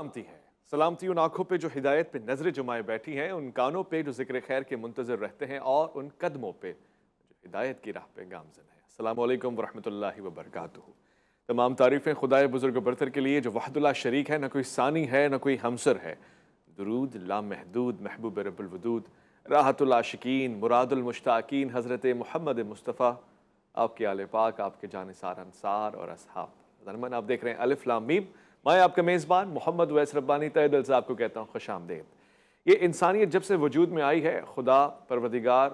سلامتی ہے، سلامتی ان آنکھوں پہ جو ہدایت پہ نظریں جمائے بیٹھی ہیں، ان کانوں پہ جو ذکر خیر کے منتظر رہتے ہیں، اور ان قدموں پہ جو ہدایت کی راہ پہ گامزن ہے۔ السلام علیکم ورحمۃ اللہ وبرکاتہ۔ تمام تعریفیں خدائے بزرگ و برتر کے لیے جو وحد اللہ شریک ہے، نہ کوئی ثانی ہے نہ کوئی ہمسر ہے۔ درود لامحدود محبوب رب الودود، راحت العاشقین مراد المشتاقین حضرت محمد مصطفیٰ، آپ کے آل پاک، آپ کے جانثار انصار اور اصحاب۔ ضمن آپ دیکھ رہے ہیں الف لام میم، میں آپ کا میزبان محمد ویس ربانی تہہ دل سے آپ کو کہتا ہوں خوش آمدید۔ یہ انسانیت جب سے وجود میں آئی ہے، خدا پروردگار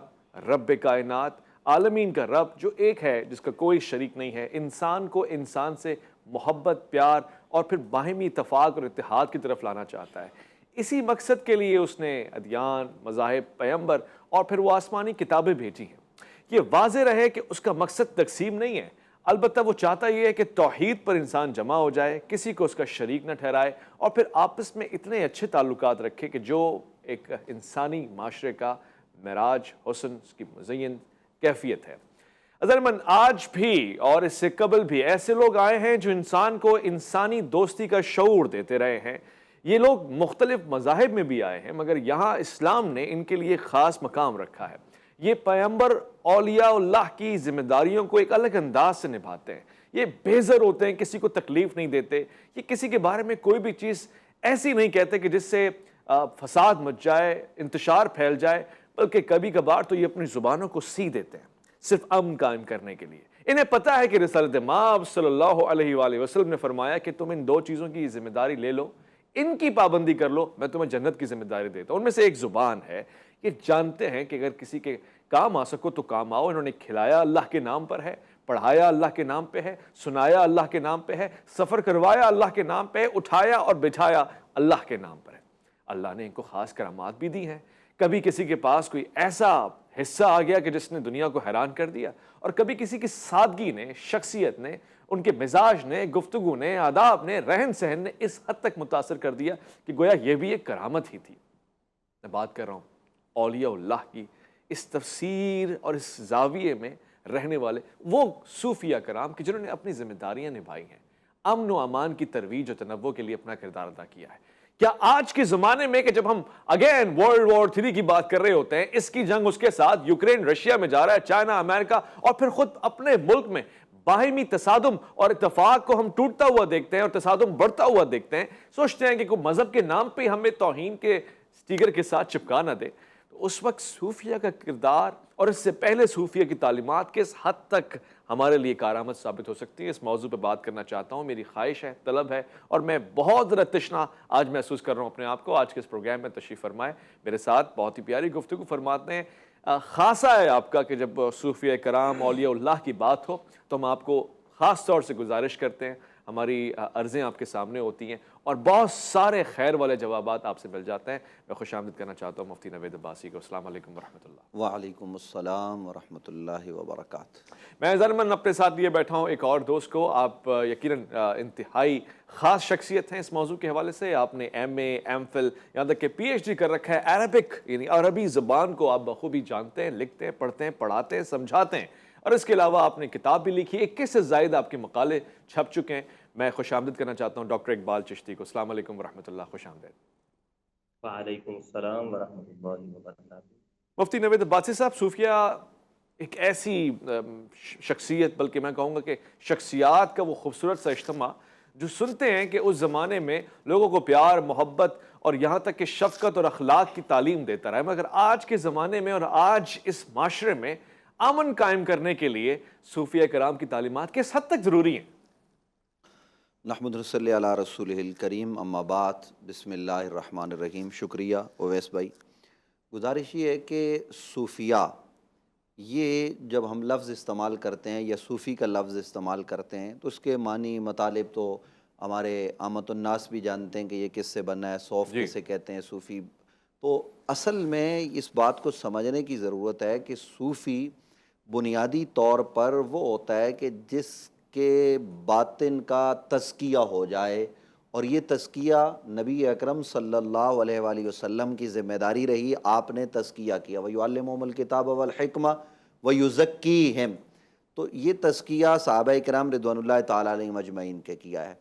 رب کائنات عالمین کا رب جو ایک ہے، جس کا کوئی شریک نہیں ہے، انسان کو انسان سے محبت، پیار اور پھر باہمی اتفاق اور اتحاد کی طرف لانا چاہتا ہے۔ اسی مقصد کے لیے اس نے ادیان، مذاہب، پیغمبر اور پھر وہ آسمانی کتابیں بھیجی ہیں۔ یہ واضح رہے کہ اس کا مقصد تقسیم نہیں ہے، البتہ وہ چاہتا یہ ہے کہ توحید پر انسان جمع ہو جائے، کسی کو اس کا شریک نہ ٹھہرائے، اور پھر آپس میں اتنے اچھے تعلقات رکھے کہ جو ایک انسانی معاشرے کا معراج، حسن، اس کی مزین کیفیت ہے۔ عزیزان، آج بھی اور اس سے قبل بھی ایسے لوگ آئے ہیں جو انسان کو انسانی دوستی کا شعور دیتے رہے ہیں۔ یہ لوگ مختلف مذاہب میں بھی آئے ہیں، مگر یہاں اسلام نے ان کے لیے خاص مقام رکھا ہے۔ یہ پیغمبر اولیاء اللہ کی ذمہ داریوں کو ایک الگ انداز سے نبھاتے ہیں۔ یہ بےزر ہوتے ہیں، کسی کو تکلیف نہیں دیتے، یہ کسی کے بارے میں کوئی بھی چیز ایسی نہیں کہتے کہ جس سے فساد مچ جائے، انتشار پھیل جائے، بلکہ کبھی کبھار تو یہ اپنی زبانوں کو سی دیتے ہیں صرف امن قائم کرنے کے لیے۔ انہیں پتہ ہے کہ رسالت مآب صلی اللہ علیہ وآلہ وسلم نے فرمایا کہ تم ان دو چیزوں کی ذمہ داری لے لو، ان کی پابندی کر لو، میں تمہیں جنت کی ذمہ داری دیتا ہوں۔ ان میں سے ایک زبان ہے۔ یہ جانتے ہیں کہ اگر کسی کے کام آ سکو تو کام آؤ۔ انہوں نے کھلایا اللہ کے نام پر ہے، پڑھایا اللہ کے نام پہ ہے، سنایا اللہ کے نام پہ ہے، سفر کروایا اللہ کے نام پہ ہے، اٹھایا اور بٹھایا اللہ کے نام پر ہے۔ اللہ نے ان کو خاص کرامات بھی دی ہیں۔ کبھی کسی کے پاس کوئی ایسا حصہ آ گیا کہ جس نے دنیا کو حیران کر دیا، اور کبھی کسی کی سادگی نے، شخصیت نے، ان کے مزاج نے، گفتگو نے، آداب نے، رہن سہن نے اس حد تک متاثر کر دیا کہ گویا یہ بھی ایک کرامت ہی تھی۔ میں بات کر رہا ہوں اولیاء اللہ کی، اس تفسیر اور اس زاویے میں رہنے والے وہ صوفیہ کرام کہ جنہوں نے اپنی ذمہ داریاں نبھائی ہیں، امن و امان کی ترویج و تنوع کے لیے اپنا کردار ادا کیا ہے۔ کیا آج کے زمانے میں کہ جب ہم اگین ورلڈ وار 3 کی بات کر رہے ہوتے ہیں، اس کی جنگ اس کے ساتھ یوکرین رشیا میں جا رہا ہے، چائنا، امریکہ، اور پھر خود اپنے ملک میں باہمی تصادم اور اتفاق کو ہم ٹوٹتا ہوا دیکھتے ہیں اور تصادم بڑھتا ہوا دیکھتے ہیں، سوچتے ہیں کہ کوئی مذہب کے نام پہ ہمیں توہین کے سٹیکر کے ساتھ چپکا نہ دے، تو اس وقت صوفیہ کا کردار اور اس سے پہلے صوفیہ کی تعلیمات کس حد تک ہمارے لیے کارآمد ثابت ہو سکتی ہے، اس موضوع پہ بات کرنا چاہتا ہوں۔ میری خواہش ہے، طلب ہے، اور میں بہت زیادہ تشنا آج محسوس کر رہا ہوں اپنے آپ کو۔ آج کے اس پروگرام میں تشریف فرمائے، میرے ساتھ بہت ہی پیاری گفتگو فرماتے ہیں۔ خاصا ہے آپ کا کہ جب صوفیہ کرام اولیاء اللہ کی بات ہو تو ہم آپ کو خاص طور سے گزارش کرتے ہیں، ہماری عرضیں آپ کے سامنے ہوتی ہیں اور بہت سارے خیر والے جوابات آپ سے مل جاتے ہیں۔ میں خوش آمدید کرنا چاہتا ہوں مفتی نوید عباسی کو۔ السلام علیکم ورحمۃ اللہ۔ وعلیکم السلام ورحمۃ اللہ وبرکاتہ۔ میں ضرمن اپنے ساتھ لیے بیٹھا ہوں ایک اور دوست کو۔ آپ یقیناً انتہائی خاص شخصیت ہیں اس موضوع کے حوالے سے۔ آپ نے ایم اے، ایم فل، یہاں تک کہ پی ایچ ڈی کر رکھا ہے۔ عربک یعنی عربی زبان کو آپ بخوبی جانتے ہیں، لکھتے ہیں، پڑھتے ہیں، پڑھاتے ہیں، سمجھاتے ہیں، اور اس کے علاوہ آپ نے کتاب بھی لکھی، 21 سے زائد آپ کے مقالے چھپ چکے ہیں۔ میں خوش آمدید کرنا چاہتا ہوں ڈاکٹر اقبال چشتی کو۔ السلام علیکم ورحمۃ اللہ، خوش آمدید۔ وعلیکم السلام ورحمۃ اللہ وبرکاتہ۔ مفتی نوید عباسی صاحب، صوفیہ ایک ایسی شخصیت، بلکہ میں کہوں گا کہ شخصیات کا وہ خوبصورت سا اجتماع جو سنتے ہیں کہ اس زمانے میں لوگوں کو پیار، محبت اور یہاں تک کہ شفقت اور اخلاق کی تعلیم دیتا رہا ہے، مگر آج کے زمانے میں اور آج اس معاشرے میں امن قائم کرنے کے لیے صوفیہ کرام کی تعلیمات کس حد تک ضروری ہیں؟ نحمد صلی علی رسول الکریم، اما بعد، بسم اللہ الرحمن الرحیم۔ شکریہ اویس بھائی۔ گزارش یہ ہے کہ صوفیہ، یہ جب ہم لفظ استعمال کرتے ہیں یا صوفی کا لفظ استعمال کرتے ہیں تو اس کے معنی مطالب تو ہمارے عامت الناس بھی جانتے ہیں کہ یہ کس سے بنا ہے، صوف کسے کہتے ہیں، صوفی۔ تو اصل میں اس بات کو سمجھنے کی ضرورت ہے کہ صوفی بنیادی طور پر وہ ہوتا ہے کہ جس کے باطن کا تزکیہ ہو جائے، اور یہ تزکیہ نبی اکرم صلی اللہ علیہ وآلہ وسلم کی ذمہ داری رہی، آپ نے تزکیہ کیا۔ وَيُعَلِّمُهُمُ الْكِتَابَ وَالْحِكْمَةَ وَيُزَكِّيهِمْ، تو یہ تزکیہ صحابہ کرام رضوان اللہ تعالیٰ علیہم اجمعین کے کیا ہے۔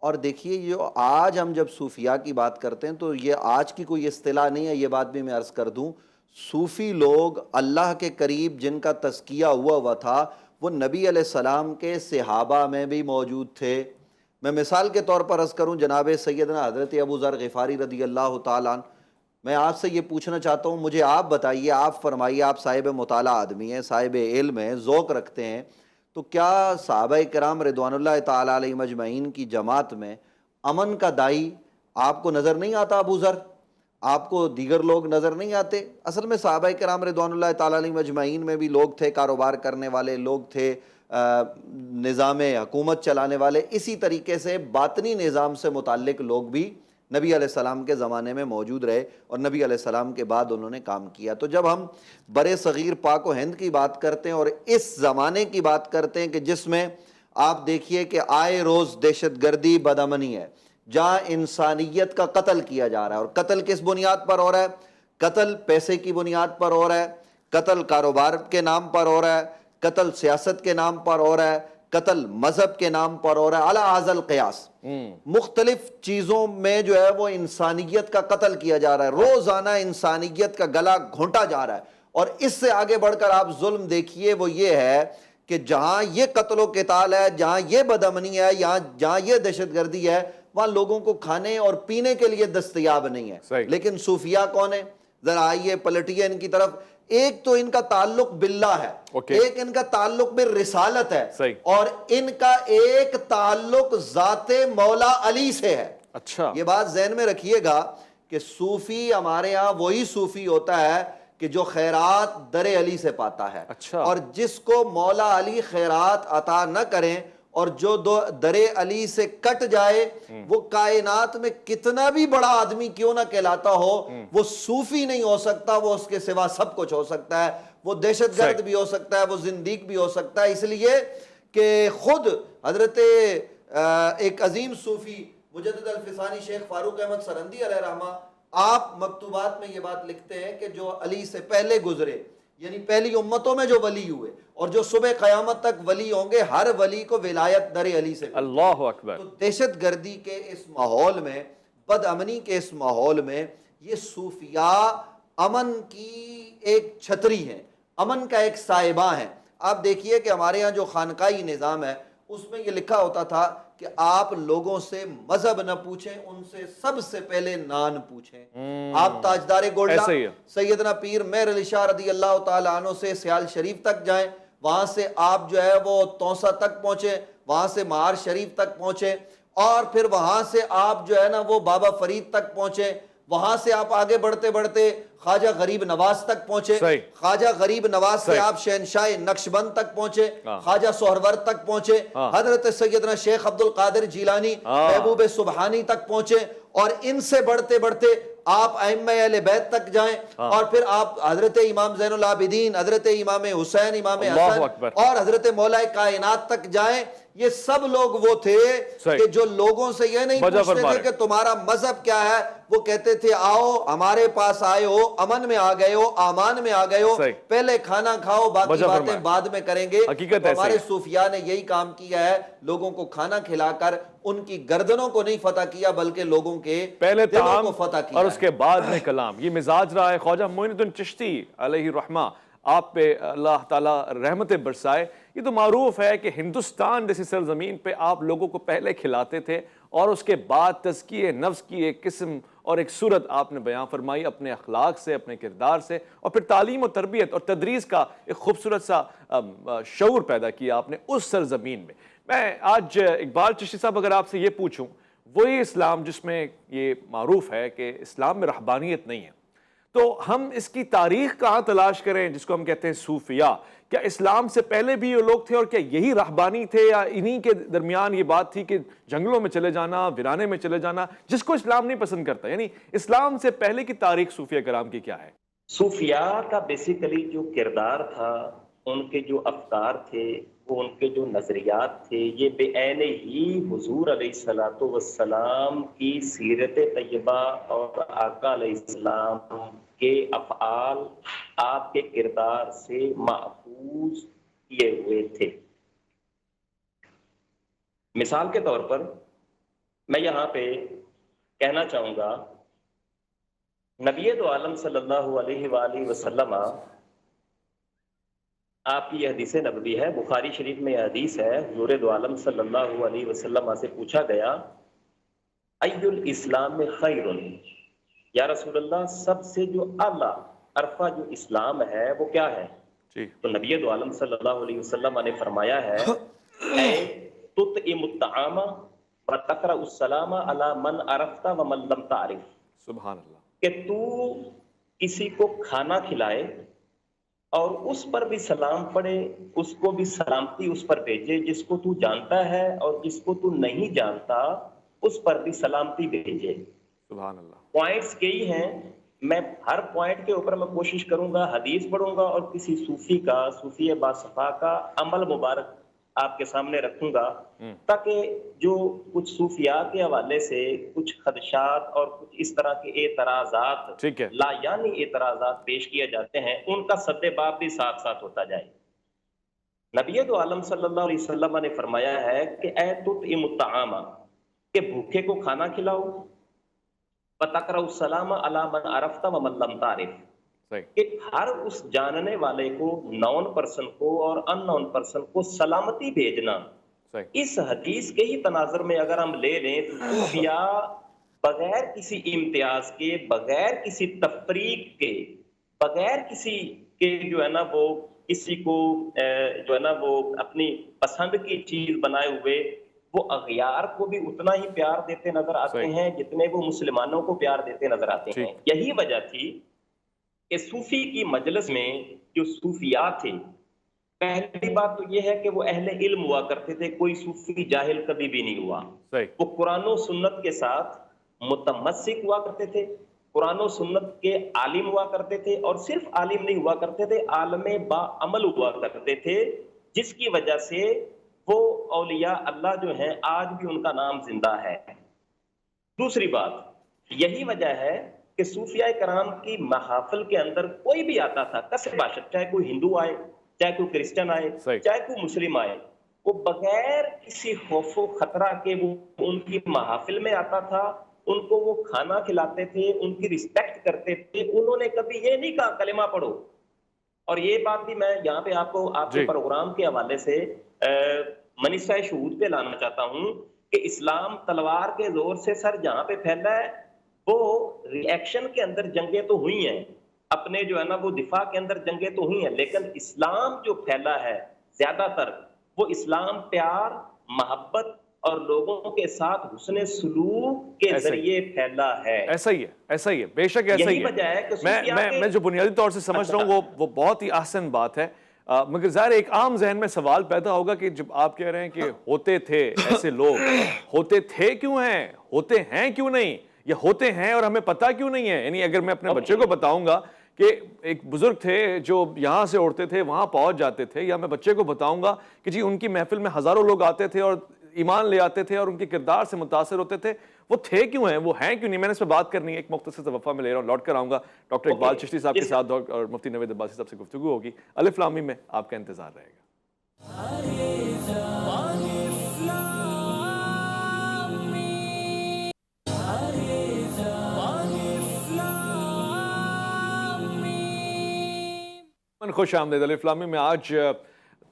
اور دیکھیے جو آج ہم جب صوفیاء کی بات کرتے ہیں تو یہ آج کی کوئی اصطلاح نہیں ہے، یہ بات بھی میں عرض کر دوں، صوفی لوگ اللہ کے قریب جن کا تزکیہ ہوا تھا وہ نبی علیہ السلام کے صحابہ میں بھی موجود تھے۔ میں مثال کے طور پر عرض کروں، جناب سیدنا حضرت ابو ذر غفاری رضی اللہ تعالیٰ عنہ، میں آپ سے یہ پوچھنا چاہتا ہوں، مجھے آپ بتائیے، آپ فرمائیے، آپ صاحب مطالعہ آدمی ہیں، صاحب علم ہیں، ذوق رکھتے ہیں، تو کیا صحابہ کرام رضوان اللہ تعالیٰ علیہم اجمعین کی جماعت میں امن کا داعی آپ کو نظر نہیں آتا؟ ابو ذر، آپ کو دیگر لوگ نظر نہیں آتے؟ اصل میں صحابہ کرام رضوان اللہ تعالیٰ علیہم اجمعین میں بھی لوگ تھے، کاروبار کرنے والے لوگ تھے، نظام حکومت چلانے والے، اسی طریقے سے باطنی نظام سے متعلق لوگ بھی نبی علیہ السلام کے زمانے میں موجود رہے اور نبی علیہ السلام کے بعد انہوں نے کام کیا۔ تو جب ہم برِ صغیر پاک و ہند کی بات کرتے ہیں اور اس زمانے کی بات کرتے ہیں کہ جس میں آپ دیکھیے کہ آئے روز دہشت گردی، بدامنی ہے، جہاں انسانیت کا قتل کیا جا رہا ہے، اور قتل کس بنیاد پر ہو رہا ہے؟ قتل پیسے کی بنیاد پر ہو رہا ہے، قتل کاروبار کے نام پر ہو رہا ہے، قتل سیاست کے نام پر ہو رہا ہے، قتل مذہب کے نام پر ہو رہا ہے، علی ھذا القیاس۔ مختلف چیزوں میں جو ہے وہ انسانیت کا قتل کیا جا رہا ہے، روزانہ انسانیت کا گلا گھونٹا جا رہا ہے۔ اور اس سے آگے بڑھ کر آپ ظلم دیکھیے، وہ یہ ہے کہ جہاں یہ قتل و قتال ہے، جہاں یہ بدامنی ہے، جہاں یہ دہشت گردی ہے، وہاں لوگوں کو کھانے اور پینے کے لیے دستیاب نہیں ہے۔ صحیح۔ لیکن صوفیاء کون ہیں؟ ذرا آئیے پلٹیے ان کی طرف۔ ایک تو ان کا تعلق باللہ ہے، ایک ان کا تعلق بالرسالت ہے، صحیح، اور ان کا ایک تعلق ذات مولا علی سے ہے۔ اچھا، یہ بات ذہن میں رکھیے گا کہ صوفی ہمارے ہاں وہی صوفی ہوتا ہے کہ جو خیرات در علی سے پاتا ہے، اچھا، اور جس کو مولا علی خیرات عطا نہ کریں اور جو در علی سے کٹ جائے، وہ کائنات میں کتنا بھی بڑا آدمی کیوں نہ کہلاتا ہو، وہ صوفی نہیں ہو سکتا، وہ اس کے سوا سب کچھ ہو سکتا ہے، وہ دہشت گرد بھی ہو سکتا ہے، وہ زندیق بھی ہو سکتا ہے۔ اس لیے کہ خود حضرت ایک عظیم صوفی مجدد الفسانی شیخ فاروق احمد سرندی علیہ رحمہ، آپ مکتوبات میں یہ بات لکھتے ہیں کہ جو علی سے پہلے گزرے، یعنی پہلی امتوں میں جو ولی ہوئے اور جو صبح قیامت تک ولی ہوں گے، ہر ولی کو ولایت در علی سے ملتی ہے۔ اللہ اکبر۔ تو دہشت گردی کے اس ماحول میں، بد امنی کے اس ماحول میں، یہ صوفیاء امن کی ایک چھتری ہیں، امن کا ایک سائبہ ہیں۔ آپ دیکھیے کہ ہمارے ہاں جو خانقاہی نظام ہے اس میں یہ لکھا ہوتا تھا کہ آپ لوگوں سے مذہب نہ پوچھیں، ان سے سب سے پہلے نان پوچھیں۔ آپ تاجدار گولڈا ایسے ہی ہے۔ سیدنا پیر مہر علی شاہ رضی اللہ تعالیٰ عنہ سے سیال شریف تک جائیں، وہاں سے آپ جو ہے وہ توسا تک پہنچے، وہاں سے مہار شریف تک پہنچے، اور پھر وہاں سے آپ جو ہے نا وہ بابا فرید تک پہنچے، وہاں سے آپ آگے بڑھتے بڑھتے خواجہ غریب نواز تک پہنچے، صحیح، خواجہ غریب نواز سے صحیح، آپ شہنشاہ نقشبند تک پہنچے، ہاں، خواجہ سہرورد تک پہنچے، ہاں، حضرت سیدنا شیخ عبد القادر جیلانی، ہاں، محبوب سبحانی تک پہنچے، اور ان سے بڑھتے بڑھتے آپ ائمہ اہل بیت تک جائیں، ہاں، اور پھر آپ حضرت امام زین العابدین، حضرت امام حسین، امام اللہ حسن اکبر۔ اور حضرت مولا کائنات تک جائیں۔ یہ سب لوگ وہ تھے صحیح، کہ جو لوگوں سے یہ نہیں وجہ پوچھتے فرما تھے رہے کہ تمہارا مذہب کیا ہے، وہ کہتے تھے آؤ ہمارے پاس آئے ہو، امن میں آ گئے ہو، امان میں آ گئے ہو، صحیح، پہلے کھانا کھاؤ، باقی وجہ باتیں فرمایا۔ بعد میں کریں گے۔ حقیقت تو ایسے ہمارے ہی ہے۔ صوفیاء نے یہی کام کیا ہے، لوگوں کو کھانا کھلا کر ان کی گردنوں کو نہیں فتح کیا بلکہ لوگوں کے پہلے دلوں طعام کو فتح کیا اور اس ہے۔ کے بعد میں کلام، یہ مزاج رہا ہے خواجہ معین الدین چشتی علیہ الرحمہ، آپ پہ اللہ تعالیٰ رحمتیں برسائے۔ یہ تو معروف ہے کہ ہندوستان جیسی سرزمین پہ آپ لوگوں کو پہلے کھلاتے تھے اور اس کے بعد تزکیہ نفس کی ایک قسم اور ایک صورت آپ نے بیان فرمائی اپنے اخلاق سے، اپنے کردار سے، اور پھر تعلیم و تربیت اور تدریس کا ایک خوبصورت سا شعور پیدا کیا آپ نے اس سرزمین میں۔ میں آج اقبال چشتی صاحب اگر آپ سے یہ پوچھوں، وہی اسلام جس میں یہ معروف ہے کہ اسلام میں رہبانیت نہیں ہے، تو ہم اس کی تاریخ کہاں تلاش کریں جس کو ہم کہتے ہیں صوفیاء؟ کیا اسلام سے پہلے بھی یہ لوگ تھے اور کیا یہی رہبانی تھے، یا انہی کے درمیان یہ بات تھی کہ جنگلوں میں چلے جانا، ویرانے میں چلے جانا، جس کو اسلام نہیں پسند کرتا؟ یعنی اسلام سے پہلے کی تاریخ صوفیہ کرام کی کیا ہے؟ صوفیاء کا بیسیکلی جو کردار تھا، ان کے جو افکار تھے، وہ ان کے جو نظریات تھے، یہ بے عین ہی حضور علیہ الصلوۃ والسلام کی سیرت طیبہ اور آقا علیہ السلام کے افعال، آپ کے کردار سے ماخوذ کیے ہوئے تھے۔ مثال کے طور پر میں یہاں پہ کہنا چاہوں گا، نبی دو عالم صلی اللہ علیہ وآلہ وسلم، آپ کی یہ حدیث نبوی ہے، بخاری شریف میں یہ حدیث ہے، حضور دو عالم صلی اللہ علیہ وسلم سے پوچھا گیا ای الاسلام خیر، یا رسول اللہ سب سے جو اعلیٰ عرفہ جو اسلام ہے وہ کیا ہے؟ جی تو نبی دو عالم صلی اللہ علیہ وسلم نے فرمایا ہے اے تطعم الطعام وتقرأ السلام علی من عرفت ومن لم تعرف، سبحان اللہ، کہ تو کسی کو کھانا کھلائے اور اس پر بھی سلام پڑھے، اس کو بھی سلامتی اس پر بھیجے جس کو تو جانتا ہے، اور جس کو تو نہیں جانتا اس پر بھی سلامتی بھیجے۔ سبحان اللہ، پوائنٹس کئی ہیں، میں ہر پوائنٹ کے اوپر میں کوشش کروں گا، حدیث پڑھوں گا اور کسی صوفی کا، صوفی باصفا کا عمل مبارک آپ کے سامنے رکھوں گا، تاکہ جو کچھ صوفیاء کے حوالے سے کچھ خدشات اور کچھ اس طرح کے اعتراضات، ٹھیک ہے، لا یعنی اعتراضات پیش کیے جاتے ہیں، ان کا سد باب بھی ساتھ ساتھ ہوتا جائے۔ نبی دو عالم صلی اللہ علیہ وسلم نے فرمایا ہے کہ اے تطعم الطعام، کہ بھوکے کو کھانا کھلاؤ، وتقرأ السلام علی من عرفت ومن لم تعرف، صحیح، کہ ہر اس جاننے والے کو، نون پرسن کو اور ان نون پرسن کو سلامتی بھیجنا۔ صحیح، اس حدیث کے ہی تناظر میں اگر ہم لے لیں تو صوفیاء بغیر کسی امتیاز کے، بغیر کسی تفریق کے، بغیر کسی کے جو ہے نا وہ کسی کو جو ہے نا وہ اپنی پسند کی چیز بنائے ہوئے، وہ اغیار کو بھی اتنا ہی پیار دیتے نظر آتے صحیح، ہیں جتنے وہ مسلمانوں کو پیار دیتے نظر آتے ہیں۔ ٹھیک، یہی وجہ تھی کہ صوفی کی مجلس میں جو صوفیاء تھے، پہلی بات تو یہ ہے کہ وہ اہل علم ہوا کرتے تھے، کوئی صوفی جاہل کبھی بھی نہیں ہوا۔ صحیح، وہ قرآن و سنت کے ساتھ متمسک ہوا کرتے تھے، قرآن و سنت کے عالم ہوا کرتے تھے، اور صرف عالم نہیں ہوا کرتے تھے، عالم با عمل ہوا کرتے تھے، جس کی وجہ سے وہ اولیاء اللہ جو ہیں آج بھی ان کا نام زندہ ہے۔ دوسری بات یہی وجہ ہے کہ صوفیاء کرام کی محافل کے اندر کوئی بھی آتا تھا، کس باشد، چاہے کوئی ہندو آئے، چاہے کوئی کرسچن آئے، صحیح، چاہے کوئی مسلم آئے، وہ بغیر کسی خوف و خطرہ کے وہ ان کی محافل میں آتا تھا، ان کو وہ کھانا کھلاتے تھے، ان کی رسپیکٹ کرتے تھے۔ انہوں نے کبھی یہ نہیں کہا کلمہ پڑھو۔ اور یہ بات بھی میں یہاں پہ آپ کو، آپ کے جی پروگرام کے حوالے سے منصہ شہود پہ لانا چاہتا ہوں کہ اسلام تلوار کے زور سے سر جہاں پہ پھیلا ہے، وہ ری ایکشن کے اندر جنگیں تو ہوئی ہیں، اپنے جو ہے نا وہ دفاع کے اندر جنگیں تو ہوئی ہیں، لیکن اسلام جو پھیلا ہے زیادہ تر وہ اسلام پیار، محبت اور لوگوں کے ساتھ حسن سلوک کے ایسا ہی، ذریعے پھیلا ہے۔ ایسا ہی ہے، ایسا ہی ہے، بے شک ایسا یہی ہی وجہ ہے کہ میں صوفیاء میں کے، میں جو بنیادی طور سے سمجھ رہا ہوں وہ بہت ہی احسن بات ہے، مگر ظاہر ایک عام ذہن میں سوال پیدا ہوگا کہ جب آپ کہہ رہے ہیں کہ ہوتے تھے ایسے لوگ، ہوتے تھے کیوں ہیں، ہوتے ہیں کیوں نہیں، یا ہوتے ہیں اور ہمیں پتہ کیوں نہیں ہے؟ یعنی اگر میں اپنے بچے کو بتاؤں گا کہ ایک بزرگ تھے جو یہاں سے اڑتے تھے وہاں پہنچ جاتے تھے، یا میں بچے کو بتاؤں گا کہ جی ان کی محفل میں ہزاروں لوگ آتے تھے اور ایمان لے آتے تھے اور ان کے کردار سے متاثر ہوتے تھے، وہ تھے کیوں ہیں، وہ ہیں کیوں نہیں؟ میں نے اس پہ بات کرنی ہے، ایک مختصر سے وقفہ میں لے رہا ہوں، لوٹ کر آؤں گا، ڈاکٹر اقبال چشتی صاحب کے ساتھ اور مفتی نوید عباسی صاحب سے گفتگو ہوگی۔ الف لام میم میں آپ کا انتظار رہے گا۔ خوش آمدید۔ الف لام میم میں آج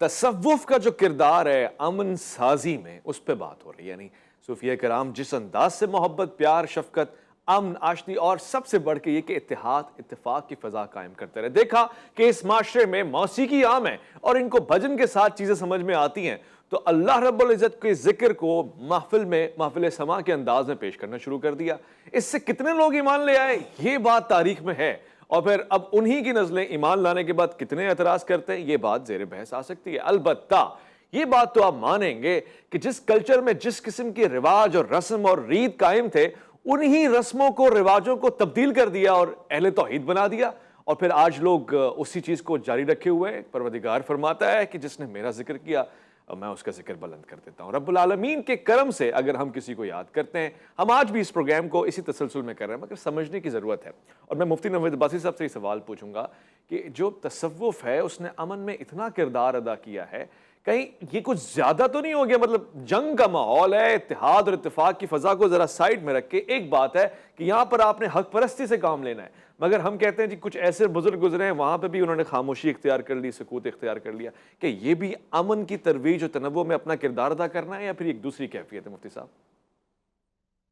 تصوف کا جو کردار ہے امن سازی میں، اس پہ بات ہو رہی ہے، یعنی صوفیہ کرام جس انداز سے محبت، پیار، شفقت، امن، آشتی اور سب سے بڑھ کے یہ کہ اتحاد، اتفاق کی فضا قائم کرتے رہے۔ دیکھا کہ اس معاشرے میں موسیقی عام ہے اور ان کو بھجن کے ساتھ چیزیں سمجھ میں آتی ہیں، تو اللہ رب العزت کے ذکر کو محفل سما کے انداز میں پیش کرنا شروع کر دیا۔ اس سے کتنے لوگ ایمان لے آئے یہ بات تاریخ میں ہے، اور پھر اب انہی کی نسلیں ایمان لانے کے بعد کتنے اعتراض کرتے ہیں، یہ بات زیر بحث آ سکتی ہے۔ البتہ یہ بات تو آپ مانیں گے کہ جس کلچر میں جس قسم کے رواج اور رسم اور ریت قائم تھے، انہی رسموں کو، رواجوں کو تبدیل کر دیا اور اہل توحید بنا دیا، اور پھر آج لوگ اسی چیز کو جاری رکھے ہوئے ہیں۔ پروردگار فرماتا ہے کہ جس نے میرا ذکر کیا میں اس کا ذکر بلند کر دیتا ہوں۔ رب العالمین کے کرم سے اگر ہم کسی کو یاد کرتے ہیں، ہم آج بھی اس پروگرام کو اسی تسلسل میں کر رہے ہیں، مگر سمجھنے کی ضرورت ہے۔ اور میں مفتی نوید عباسی صاحب سے یہ سوال پوچھوں گا کہ جو تصوف ہے اس نے امن میں اتنا کردار ادا کیا ہے کہیں یہ کچھ زیادہ تو نہیں ہو گیا؟ مطلب جنگ کا ماحول ہے، اتحاد اور اتفاق کی فضا کو ذرا سائڈ میں رکھ کے ایک بات ہے کہ یہاں پر آپ نے حق پرستی سے کام لینا ہے، مگر ہم کہتے ہیں جی کچھ ایسے بزرگ گزرے ہیں وہاں پہ بھی انہوں نے خاموشی اختیار کر لی، سکوت اختیار کر لیا، کہ یہ بھی امن کی ترویج و تنوع میں اپنا کردار ادا کرنا ہے یا پھر ایک دوسری کیفیت ہے مفتی صاحب؟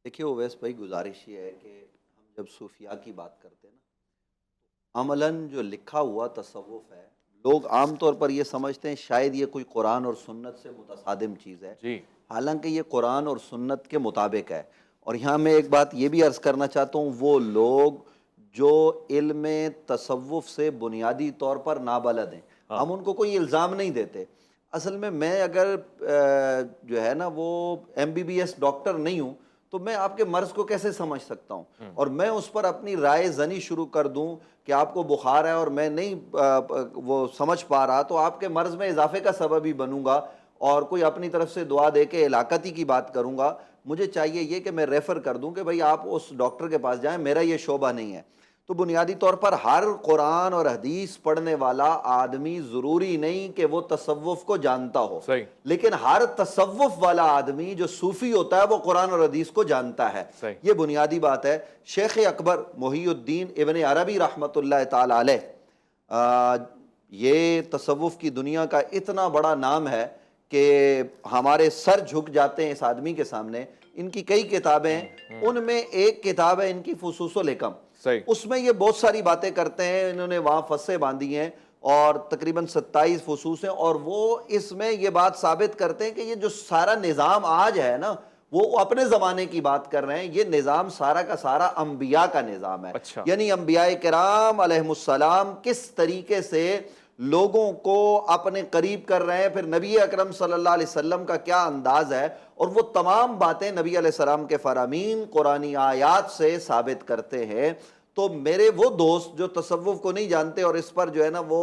دیکھیے اویس بھائی، گزارش یہ ہے کہ ہم جب صوفیاء کی بات کرتے ہیں نا، عملاً جو لکھا ہوا تصوف ہے، لوگ عام طور پر یہ سمجھتے ہیں شاید یہ کوئی قرآن اور سنت سے متصادم چیز ہے، جی حالانکہ یہ قرآن اور سنت کے مطابق ہے۔ اور یہاں میں ایک بات یہ بھی عرض کرنا چاہتا ہوں، وہ لوگ جو علم تصوف سے بنیادی طور پر نابلد ہیں، ہم ان کو کوئی الزام نہیں دیتے۔ اصل میں اگر جو ہے نا وہ MBBS ڈاکٹر نہیں ہوں تو میں آپ کے مرض کو کیسے سمجھ سکتا ہوں، اور میں اس پر اپنی رائے زنی شروع کر دوں کہ آپ کو بخار ہے اور میں نہیں وہ سمجھ پا رہا، تو آپ کے مرض میں اضافے کا سبب ہی بنوں گا اور کوئی اپنی طرف سے دعا دے کے علاقتی کی بات کروں گا۔ مجھے چاہیے یہ کہ میں ریفر کر دوں کہ بھائی آپ اس ڈاکٹر کے پاس جائیں، میرا یہ شعبہ نہیں ہے۔ تو بنیادی طور پر ہر قرآن اور حدیث پڑھنے والا آدمی ضروری نہیں کہ وہ تصوف کو جانتا ہو، صحیح لیکن ہر تصوف والا آدمی جو صوفی ہوتا ہے وہ قرآن اور حدیث کو جانتا ہے۔ صحیح یہ بنیادی بات ہے۔ شیخ اکبر محی الدین ابن عربی رحمۃ اللہ تعالی علیہ، یہ تصوف کی دنیا کا اتنا بڑا نام ہے کہ ہمارے سر جھک جاتے ہیں اس آدمی کے سامنے۔ ان کی کئی کتابیں ہیں، ان میں ایک کتاب ہے ان کی فصوص الحکم، صحیح اس میں یہ بہت ساری باتیں کرتے ہیں، انہوں نے وہاں فصیں باندھی ہیں اور تقریباً 27 فصوص ہیں، اور وہ اس میں یہ بات ثابت کرتے ہیں کہ یہ جو سارا نظام آج ہے نا، وہ اپنے زمانے کی بات کر رہے ہیں، یہ نظام سارا کا سارا انبیاء کا نظام ہے۔ اچھا یعنی انبیاء کرام علیہم السلام کس طریقے سے لوگوں کو اپنے قریب کر رہے ہیں، پھر نبی اکرم صلی اللہ علیہ وسلم کا کیا انداز ہے، اور وہ تمام باتیں نبی علیہ السلام کے فرامین قرآنی آیات سے ثابت کرتے ہیں۔ تو میرے وہ دوست جو تصوف کو نہیں جانتے اور اس پر جو ہے نا وہ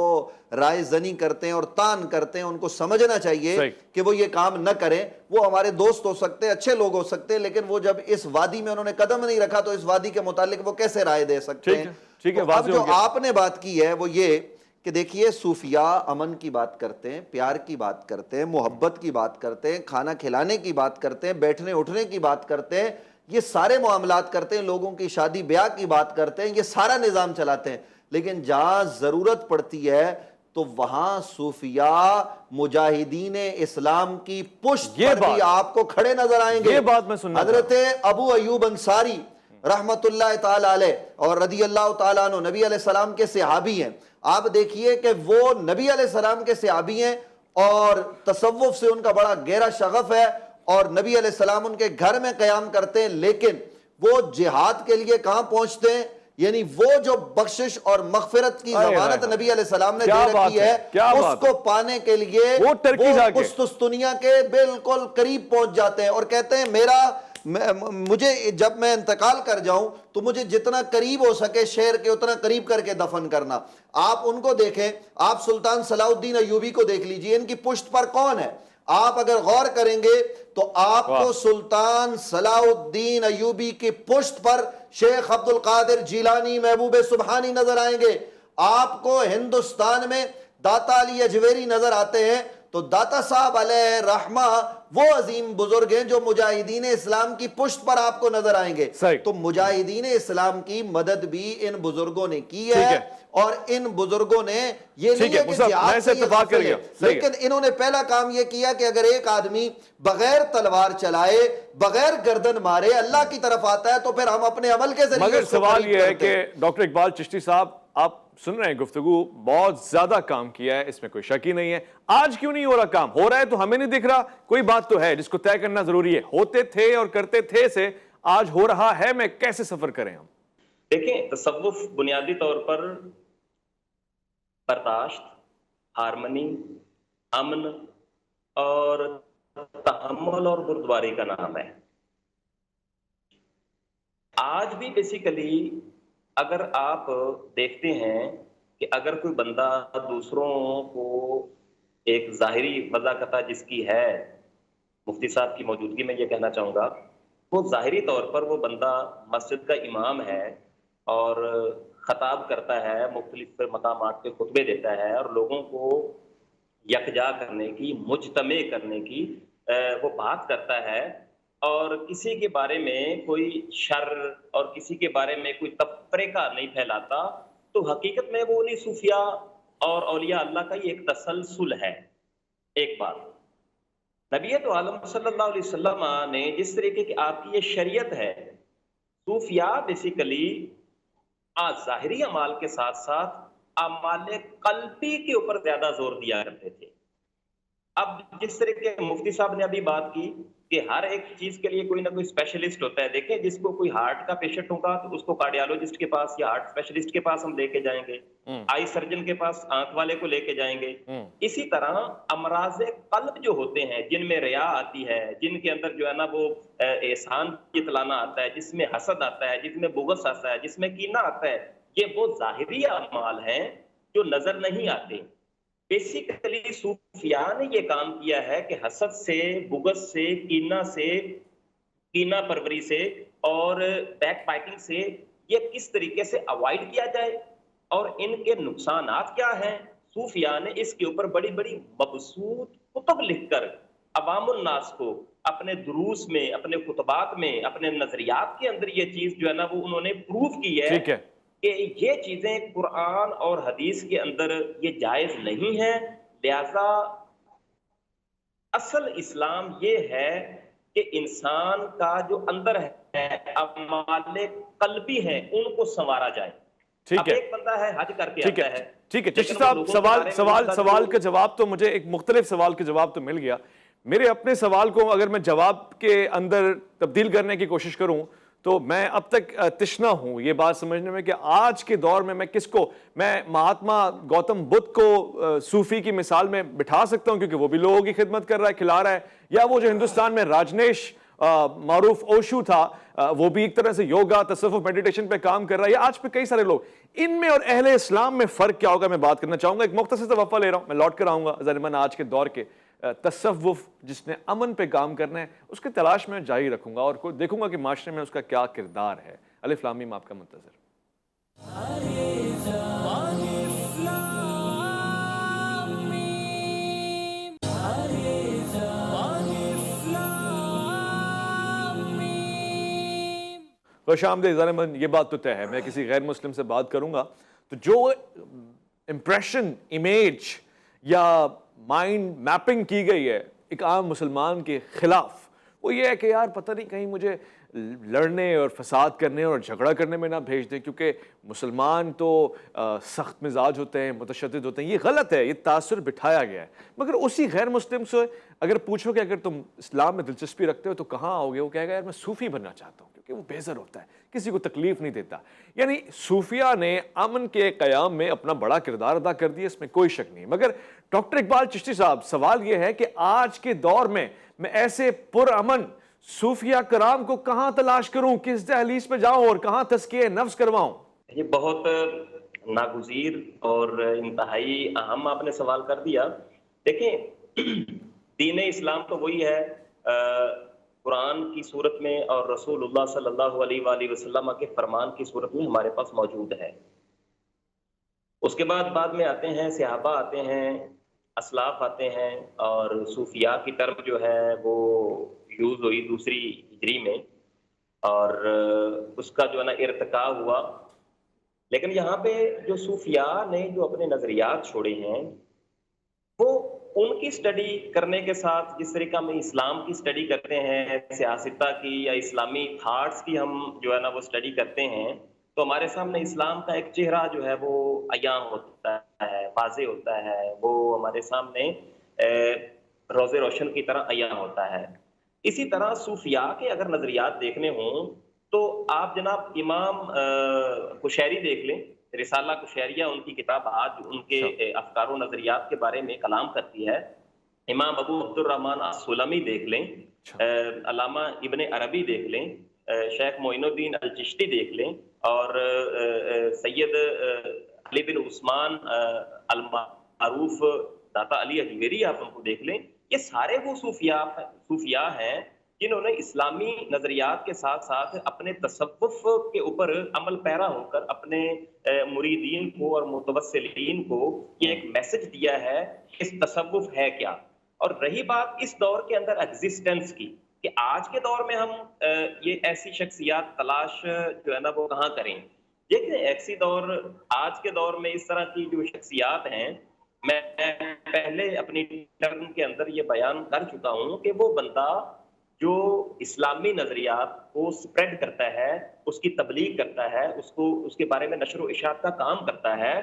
رائے زنی کرتے ہیں اور تان کرتے ہیں، ان کو سمجھنا چاہیے صحیح کہ وہ یہ کام نہ کریں۔ وہ ہمارے دوست ہو سکتے ہیں، اچھے لوگ ہو سکتے ہیں، لیکن وہ جب اس وادی میں انہوں نے قدم نہیں رکھا تو اس وادی کے متعلق وہ کیسے رائے دے سکتے ہیں؟ ٹھیک ہے، تو واضح اب جو ہو گیا۔ آپ نے بات کی ہے وہ یہ کہ دیکھیے صوفیاء امن کی بات کرتے ہیں، پیار کی بات کرتے ہیں، محبت کی بات کرتے ہیں، کھانا کھلانے کی بات کرتے ہیں، بیٹھنے اٹھنے کی بات کرتے ہیں، یہ سارے معاملات کرتے ہیں، لوگوں کی شادی بیاہ کی بات کرتے ہیں، یہ سارا نظام چلاتے ہیں، لیکن جہاں ضرورت پڑتی ہے تو وہاں صوفیاء مجاہدین اسلام کی پشت پر بھی آپ کو کھڑے نظر آئیں گے۔ یہ بات میں سننا حضرت ابو ایوب انصاری رحمت اللہ تعالی علیہ اور رضی اللہ تعالیٰ عنہ نبی علیہ السلام کے صحابی ہیں۔ آپ دیکھیے کہ وہ نبی علیہ السلام کے صحابی ہیں اور تصوف سے ان کا بڑا گہرا شغف ہے، اور نبی علیہ السلام ان کے گھر میں قیام کرتے ہیں، لیکن وہ جہاد کے لیے کہاں پہنچتے ہیں؟ یعنی وہ جو بخشش اور مغفرت کی ضمانت نبی علیہ السلام نے دے رکھی ہے، اس کو پانے کے لیے وہ قسطنطنیہ کے بالکل قریب پہنچ جاتے ہیں اور کہتے ہیں مجھے جب میں انتقال کر جاؤں تو مجھے جتنا قریب ہو سکے شہر کے اتنا قریب کر کے دفن کرنا۔ آپ ان کو دیکھیں، آپ سلطان صلاح الدین ایوبی کو دیکھ لیجئے، ان کی پشت پر کون ہے؟ آپ اگر غور کریں گے تو آپ کو سلطان صلاح الدین ایوبی کی پشت پر شیخ عبد القادر جیلانی محبوب سبحانی نظر آئیں گے۔ آپ کو ہندوستان میں داتا علی اجویری نظر آتے ہیں، تو داتا صاحب علیہ رحمہ وہ عظیم بزرگ ہیں جو مجاہدین اسلام کی پشت پر آپ کو نظر آئیں گے۔ تو مجاہدین اسلام کی مدد بھی ان بزرگوں نے کی ہے، اور ان بزرگوں نے یہ نہیں ہے کہ جہاد سے یہ غافل ہے، لیکن انہوں نے پہلا کام یہ کیا کہ اگر ایک آدمی بغیر تلوار چلائے، بغیر گردن مارے اللہ کی طرف آتا ہے تو پھر ہم اپنے عمل کے ذریعے مگر سوال یہ ہے کہ ڈاکٹر اقبال چشتی صاحب، آپ سن رہے ہیں گفتگو، بہت زیادہ کام کیا ہے، اس میں کوئی شک ہی نہیں ہے، آج کیوں نہیں ہو رہا کام؟ ہو رہا ہے تو ہمیں نہیں دکھ رہا، کوئی بات تو ہے جس کو طے کرنا ضروری ہے۔ ہوتے تھے اور کرتے تھے سے آج ہو رہا ہے، میں کیسے سفر کریں ہم؟ دیکھیں، تصوف بنیادی طور پر برداشت، ہارمنی، امن اور تحمل اور بردباری کا نام ہے۔ آج بھی بیسیکلی اگر آپ دیکھتے ہیں کہ اگر کوئی بندہ دوسروں کو ایک ظاہری مذاکرہ جس کی ہے، مفتی صاحب کی موجودگی میں یہ کہنا چاہوں گا، وہ ظاہری طور پر وہ بندہ مسجد کا امام ہے اور خطاب کرتا ہے، مختلف مقامات کے خطبے دیتا ہے اور لوگوں کو یکجا کرنے کی، مجتمع کرنے کی وہ بات کرتا ہے، اور کسی کے بارے میں کوئی شر اور کسی کے بارے میں کوئی تفرقہ نہیں پھیلاتا، تو حقیقت میں وہ انہیں صوفیاء اور اولیاء اللہ کا یہ ایک تسلسل ہے۔ ایک بات، نبی تو عالم صلی اللہ علیہ وسلم نے جس طریقے کی آپ کی یہ شریعت ہے، صوفیاء بیسیکلی ظاہری اعمال کے ساتھ ساتھ اعمال قلبی کے اوپر زیادہ زور دیا کرتے تھے۔ اب جس طریقے مفتی صاحب نے ابھی بات کی کہ ہر ایک چیز کے لیے کوئی نہ کوئی اسپیشلسٹ ہوتا ہے، دیکھیں جس کو کوئی ہارٹ کا پیشنٹ ہوگا تو اس کو کارڈیالوجسٹ کے پاس یا ہارٹ اسپیشلسٹ کے پاس ہم لے کے جائیں گے، آئی سرجن کے پاس آنکھ والے کو لے کے جائیں گے۔ اسی طرح امراض قلب جو ہوتے ہیں، جن میں ریا آتی ہے، جن کے اندر جو ہے نا وہ احسان جتلانا آتا ہے، جس میں حسد آتا ہے، جس میں بغض آتا ہے، جس میں کینہ آتا ہے، یہ وہ ظاہری اعمال ہیں جو نظر نہیں آتے۔ بیسیکلی صوفیاء نے یہ کام کیا ہے کہ حسد سے، بغض سے، کینہ پروری سے اور بیک بائٹنگ سے یہ کس طریقے سے اوائڈ کیا جائے اور ان کے نقصانات کیا ہیں، صوفیاء نے اس کے اوپر بڑی بڑی مبسوط کتب لکھ کر عوام الناس کو اپنے دروس میں، اپنے خطبات میں، اپنے نظریات کے اندر یہ چیز جو ہے نا وہ انہوں نے پروف کی ہے ٹھیک ہے، کہ یہ چیزیں قرآن اور حدیث کے اندر یہ جائز نہیں ہیں۔ لہذا اصل اسلام یہ ہے کہ انسان کا جو اندر ہے اعمال قلبی ہیں ان کو سنوارا جائے۔ ٹھیک اب ہے، ایک بندہ ہے حج کر کے ٹھیک آتا ہے، ہے، ٹھیک ہے چشتی لیکن وہ صاحب، لوگوں کے بارے میں سوال اس کا سوال جو کا جواب تو مجھے ایک مختلف سوال کا جواب تو مل گیا۔ میرے اپنے سوال کو اگر میں جواب کے اندر تبدیل کرنے کی کوشش کروں تو میں اب تک تشنا ہوں یہ بات سمجھنے میں کہ آج کے دور میں کس کو، میں مہاتما گوتم بدھ کو صوفی کی مثال میں بٹھا سکتا ہوں کیونکہ وہ بھی لوگوں کی خدمت کر رہا ہے، کھلا رہا ہے، یا وہ جو ہندوستان میں راجنیش معروف اوشو تھا، وہ بھی ایک طرح سے یوگا، تصوف، میڈیٹیشن پہ کام کر رہا ہے، یا آج پہ کئی سارے لوگ، ان میں اور اہل اسلام میں فرق کیا ہوگا میں بات کرنا چاہوں گا۔ ایک مختصر سا وقفہ لے رہا ہوں، میں لوٹ کر آؤں گا۔ ظاہراً آج کے دور کے تصوف جس نے امن پہ کام کرنا ہے اس کی تلاش میں جاری رکھوں گا اور دیکھوں گا کہ معاشرے میں اس کا کیا کردار ہے۔ الف لام میم آپ کا منتظر۔ خوش آمدید۔ ظاہراً یہ بات تو طے ہے، میں کسی غیر مسلم سے بات کروں گا تو جو امپریشن، امیج یا مائنڈ میپنگ کی گئی ہے ایک عام مسلمان کے خلاف، وہ یہ ہے کہ یار پتہ نہیں کہیں مجھے لڑنے اور فساد کرنے اور جھگڑا کرنے میں نہ بھیج دیں، کیونکہ مسلمان تو سخت مزاج ہوتے ہیں، متشدد ہوتے ہیں۔ یہ غلط ہے، یہ تاثر بٹھایا گیا ہے۔ مگر اسی غیر مسلم سے اگر پوچھو کہ اگر تم اسلام میں دلچسپی رکھتے ہو تو کہاں آؤ گے، وہ کہے گا یار میں صوفی بننا چاہتا ہوں کیونکہ وہ بےزر ہوتا ہے، کسی کو تکلیف نہیں دیتا۔ یعنی صوفیاء نے امن کے قیام میں اپنا بڑا کردار ادا کر دیا، اس میں کوئی شک نہیں۔ مگر ڈاکٹر اقبال چشتی صاحب، سوال یہ ہے کہ آج کے دور میں ایسے پرامن صوفیاء کرام کو کہاں تلاش کروں، کس دہلیز پہ جاؤں اور کہاں تزکیہ نفس کرواؤں؟ یہ بہت ناگزیر اور انتہائی اہم آپ نے سوال کر دیا۔ دیکھیں دین اسلام تو وہی ہے قرآن کی صورت میں اور رسول اللہ صلی اللہ علیہ وآلہ وسلم کے فرمان کی صورت میں ہمارے پاس موجود ہے۔ اس کے بعد میں آتے ہیں صحابہ، آتے ہیں اسلاف، آتے ہیں، اور صوفیاء کی طرف جو ہے وہ یوز ہوئی دوسری ہجری میں، اور اس کا جو ہے نا ارتقاء ہوا۔ لیکن یہاں پہ جو صوفیاء نے جو اپنے نظریات چھوڑے ہیں، وہ ان کی سٹڈی کرنے کے ساتھ جس طریقہ ہم اسلام کی سٹڈی کرتے ہیں، سیاستہ کی یا اسلامی تھاٹس کی ہم جو ہے نا وہ سٹڈی کرتے ہیں، تو ہمارے سامنے اسلام کا ایک چہرہ جو ہے وہ عیاں ہوتا ہے، واضح ہوتا ہے، وہ ہمارے سامنے روز روشن کی طرح عیاں ہوتا ہے۔ اسی طرح صوفیاء کے اگر نظریات دیکھنے ہوں تو آپ جناب امام قشیری دیکھ لیں، رسالہ قشیریہ ان کی کتاب آج ان کے افکار و نظریات کے بارے میں کلام کرتی ہے۔ امام ابو عبد الرحمن السلمی دیکھ لیں، علامہ ابن عربی دیکھ لیں، شیخ معین الدین الچشتی دیکھ لیں، اور سید علی بن عثمان المعروف داتا علی اجمیری آپ ان کو دیکھ لیں۔ یہ سارے وہ صوفیاء ہیں جنہوں نے اسلامی نظریات کے ساتھ ساتھ اپنے تصوف کے اوپر عمل پیرا ہو کر اپنے مریدین کو اور متوسلین کو یہ ایک میسج دیا ہے کہ اس تصوف ہے کیا. اور رہی بات اس دور کے اندر ایگزسٹنس کی، کہ آج کے دور میں ہم یہ ایسی شخصیات تلاش جو ہے نا وہ کہاں کریں. دیکھیں ایسی دور، آج کے دور میں اس طرح کی جو شخصیات ہیں، میں پہلے اپنی ٹرم کے اندر یہ بیان کر چکا ہوں کہ وہ بندہ جو اسلامی نظریات کو سپریڈ کرتا ہے، اس کی تبلیغ کرتا ہے، اس کے بارے میں نشر و اشاعت کا کام کرتا ہے،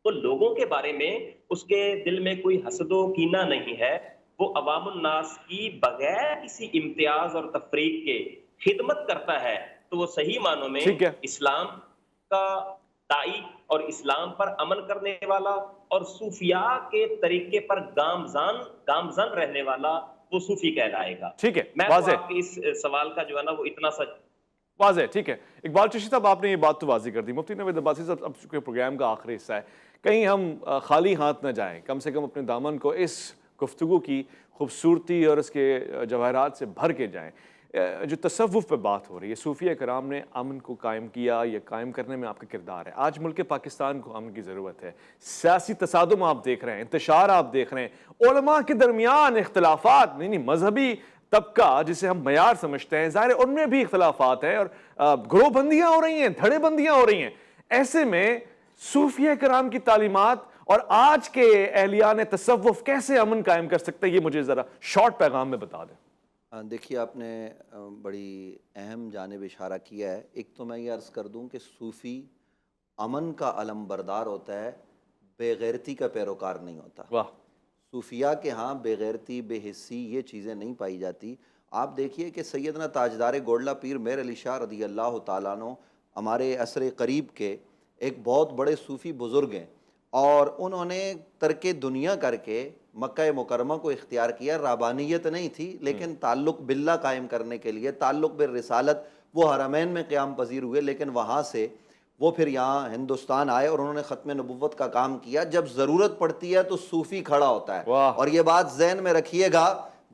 تو لوگوں کے بارے میں اس کے دل میں کوئی حسد و کینہ نہیں ہے. وہ عوام الناس کی بغیر کسی امتیاز اور تفریق کے خدمت کرتا ہے. تو وہ صحیح معنوں میں ٹھیک ہے. اسلام کا دائی اور اسلام پر عمل کرنے والا اور صوفیاء کے طریقے پر گامزن رہنے والا وہ صوفی کہلائے گا. ٹھیک ہے، میں واضح. آپ کے اس سوال کا جو ہے نا وہ اتنا سا واضح. ٹھیک ہے اقبال چشتی صاحب، آپ نے یہ بات تو واضح کر دی. مفتی نوید عباسی صاحب، اب چونکہ پروگرام کا آخری حصہ ہے، کہیں ہم خالی ہاتھ نہ جائیں، کم سے کم اپنے دامن کو اس گفتگو کی خوبصورتی اور اس کے جواہرات سے بھر کے جائیں. جو تصوف پہ بات ہو رہی ہے، صوفیہ کرام نے امن کو قائم کیا، یہ قائم کرنے میں آپ کا کردار ہے. آج ملک پاکستان کو امن کی ضرورت ہے. سیاسی تصادم آپ دیکھ رہے ہیں، انتشار آپ دیکھ رہے ہیں، علماء کے درمیان اختلافات، نہیں مذہبی طبقہ جسے ہم معیار سمجھتے ہیں، ظاہر ان میں بھی اختلافات ہیں اور گروہ بندیاں ہو رہی ہیں، دھڑے بندیاں ہو رہی ہیں. ایسے میں صوفیہ کرام کی تعلیمات اور آج کے اہلیان تصوف کیسے امن قائم کر سکتے ہیں، یہ مجھے ذرا شارٹ پیغام میں بتا دیں. دیکھیے، آپ نے بڑی اہم جانب اشارہ کیا ہے. ایک تو میں یہ عرض کر دوں کہ صوفی امن کا علم بردار ہوتا ہے، بے غیرتی کا پیروکار نہیں ہوتا. واہ. صوفیاء کے ہاں بے غیرتی، بے حسی یہ چیزیں نہیں پائی جاتی. آپ دیکھیے کہ سیدنا تاجدار گوڑلا پیر مہر علی شاہ رضی اللہ تعالیٰ عنہ ہمارے عصر قریب کے ایک بہت بڑے صوفی بزرگ ہیں، اور انہوں نے ترک دنیا کر کے مکہ مکرمہ کو اختیار کیا. رابانیت نہیں تھی، لیکن تعلق باللہ قائم کرنے کے لیے، تعلق بالرسالت، وہ حرمین میں قیام پذیر ہوئے. لیکن وہاں سے وہ پھر یہاں ہندوستان آئے اور انہوں نے ختم نبوت کا کام کیا. جب ضرورت پڑتی ہے تو صوفی کھڑا ہوتا ہے. اور یہ بات ذہن میں رکھیے گا،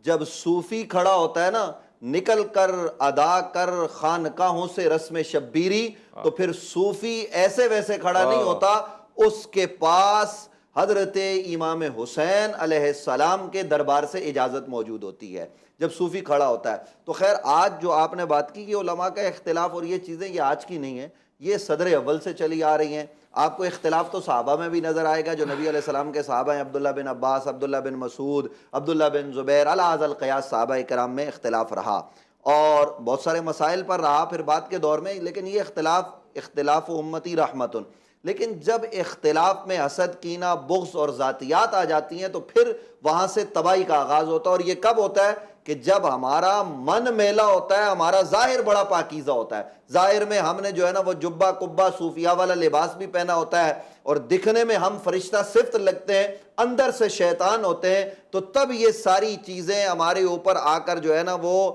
جب صوفی کھڑا ہوتا ہے نا، نکل کر ادا کر خانقاہوں سے رسم شبیری، تو پھر صوفی ایسے ویسے کھڑا نہیں ہوتا. اس کے پاس حضرت امام حسین علیہ السلام کے دربار سے اجازت موجود ہوتی ہے جب صوفی کھڑا ہوتا ہے. تو خیر، آج جو آپ نے بات کی کہ علماء کا اختلاف اور یہ چیزیں، یہ آج کی نہیں ہیں، یہ صدر اول سے چلی آ رہی ہیں. آپ کو اختلاف تو صحابہ میں بھی نظر آئے گا. جو نبی علیہ السلام کے صحابہ ہیں، عبداللہ بن عباس، عبداللہ بن مسعود، عبداللہ بن زبیر، علی ھذا القیاس صحابہ کرام میں اختلاف رہا اور بہت سارے مسائل پر رہا پھر بعد کے دور میں. لیکن یہ اختلاف امتی رحمتن. لیکن جب اختلاف میں حسد، کینہ، بغض اور ذاتیات آ جاتی ہیں تو پھر وہاں سے تباہی کا آغاز ہوتا ہے. اور یہ کب ہوتا ہے؟ کہ جب ہمارا من میلا ہوتا ہے، ہمارا ظاہر بڑا پاکیزہ ہوتا ہے. ظاہر میں ہم نے جو ہے نا وہ جبہ کبہ صوفیہ والا لباس بھی پہنا ہوتا ہے اور دکھنے میں ہم فرشتہ صفت لگتے ہیں، اندر سے شیطان ہوتے ہیں. تو تب یہ ساری چیزیں ہمارے اوپر آ کر جو ہے نا وہ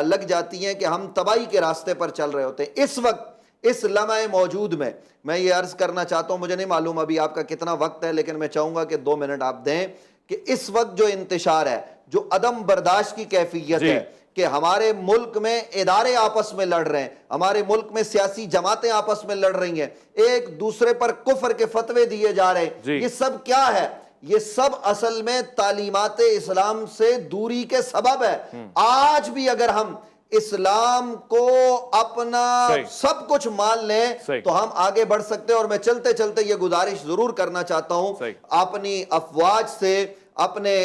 لگ جاتی ہیں کہ ہم تباہی کے راستے پر چل رہے ہوتے ہیں. اس وقت، اس لمحہ موجود میں یہ عرض کرنا چاہتا ہوں، مجھے نہیں معلوم ابھی آپ کا کتنا وقت ہے، لیکن میں چاہوں گا کہ 2 منٹ آپ دیں، کہ اس وقت جو انتشار ہے، جو عدم برداشت کی کیفیت ہے، کہ ہمارے ملک میں ادارے آپس میں لڑ رہے ہیں، ہمارے ملک میں سیاسی جماعتیں آپس میں لڑ رہی ہیں، ایک دوسرے پر کفر کے فتوے دیے جا رہے ہیں، یہ سب کیا ہے؟ یہ سب اصل میں تعلیمات اسلام سے دوری کے سبب ہے. آج بھی اگر ہم اسلام کو اپنا سب کچھ مان لیں تو ہم آگے بڑھ سکتے ہیں. اور میں چلتے چلتے یہ گزارش ضرور کرنا چاہتا ہوں اپنی افواج سے، اپنے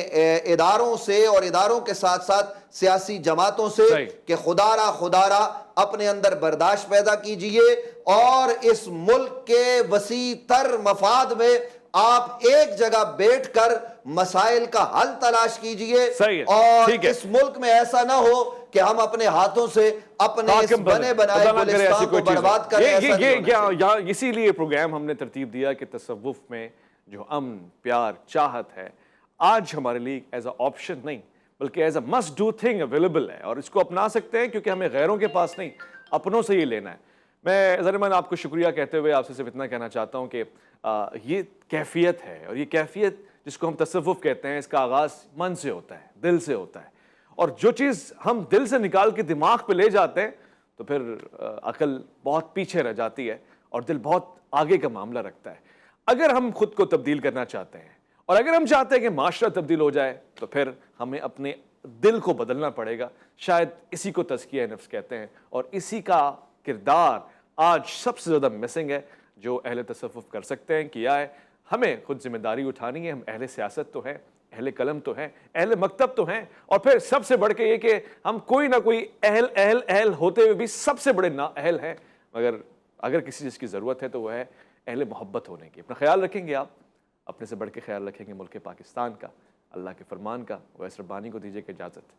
اداروں سے اور اداروں کے ساتھ ساتھ سیاسی جماعتوں سے، کہ خدا را اپنے اندر برداشت پیدا کیجئے اور اس ملک کے وسیع تر مفاد میں آپ ایک جگہ بیٹھ کر مسائل کا حل تلاش کیجئے. اور اس ملک میں ایسا نہ ہو کہ ہم اپنے ہاتھوں سے اپنے اس بنے بنائے گلستان کو برباد کریں. اسی لیے پروگرام ہم نے ترتیب دیا کہ تصوف میں جو امن، پیار، چاہت ہے، آج ہمارے لیے ایز اے آپشن نہیں بلکہ as a must do thing available ہے، اور اس کو اپنا سکتے ہیں کیونکہ ہمیں غیروں کے پاس نہیں، اپنوں سے یہ لینا ہے. میں ضرور آپ کو شکریہ کہتے ہوئے آپ سے صرف اتنا کہنا چاہتا ہوں کہ یہ کیفیت ہے، اور یہ کیفیت جس کو ہم تصوف کہتے ہیں، اس کا آغاز من سے ہوتا ہے، دل سے ہوتا ہے. اور جو چیز ہم دل سے نکال کے دماغ پہ لے جاتے ہیں تو پھر عقل بہت پیچھے رہ جاتی ہے اور دل بہت آگے کا معاملہ رکھتا ہے۔ اگر ہم خود کو تبدیل کرنا چاہتے ہیں اور اگر ہم چاہتے ہیں کہ معاشرہ تبدیل ہو جائے تو پھر ہمیں اپنے دل کو بدلنا پڑے گا۔ شاید اسی کو تزکیہ نفس کہتے ہیں اور اسی کا کردار آج سب سے زیادہ مسنگ ہے جو اہل تصوف کر سکتے ہیں، کیا ہے۔ ہمیں خود ذمہ داری اٹھانی ہے۔ ہم اہل سیاست تو ہیں، اہل قلم تو ہیں، اہل مکتب تو ہیں، اور پھر سب سے بڑھ کے یہ کہ ہم کوئی نہ کوئی اہل ہوتے ہوئے بھی سب سے بڑے نا اہل ہیں، مگر اگر کسی چیز کی ضرورت ہے تو وہ ہے اہل محبت ہونے کی۔ اپنا خیال رکھیں گے، آپ اپنے سے بڑھ کے خیال رکھیں گے ملک پاکستان کا، اللہ کے فرمان کا۔ ویس ربانی کو دیجیے کہ اجازت۔